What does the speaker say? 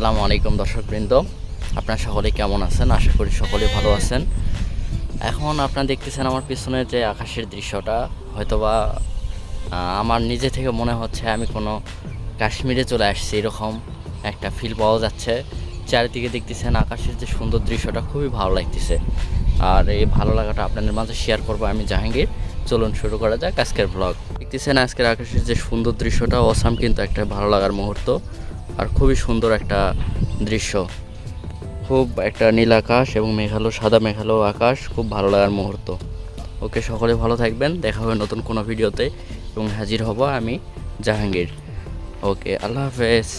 আসসালামু আলাইকুম দর্শকবৃন্দ, আপনারা সকলে কেমন আছেন? আশা করি সকলে ভালো আছেন। এখন আপনারা দেখতেছেন আমার পিছনে যে আকাশের দৃশ্যটা, হয়তোবা আমার নিজে থেকে মনে হচ্ছে আমি কোনো কাশ্মীরে চলে আসছি, এরকম একটা ফিল পাওয়া যাচ্ছে। চারিদিকে দেখতেছেন আকাশের যে সুন্দর দৃশ্যটা, খুবই ভালো লাগতেছে। আর এই ভালো লাগাটা আপনাদের মাঝে শেয়ার করবো আমি জাহাঙ্গীর। চলুন শুরু করা যাক আজকের ব্লগ। দেখতেছেন আজকের আকাশের যে সুন্দর দৃশ্যটা, অসাম কিন্তু একটা ভালো লাগার মুহূর্ত, আর খুবই সুন্দর একটা দৃশ্য। খুব একটা নীল আকাশ এবং মেঘালো, সাদা মেঘালো আকাশ, খুব ভালো লাগার মুহূর্ত। ওকে, সকলে ভালো থাকবেন, দেখা হবে নতুন কোনো ভিডিওতে এবং হাজির হব আমি জাহাঙ্গীর। ওকে, আল্লাহ হাফেজ।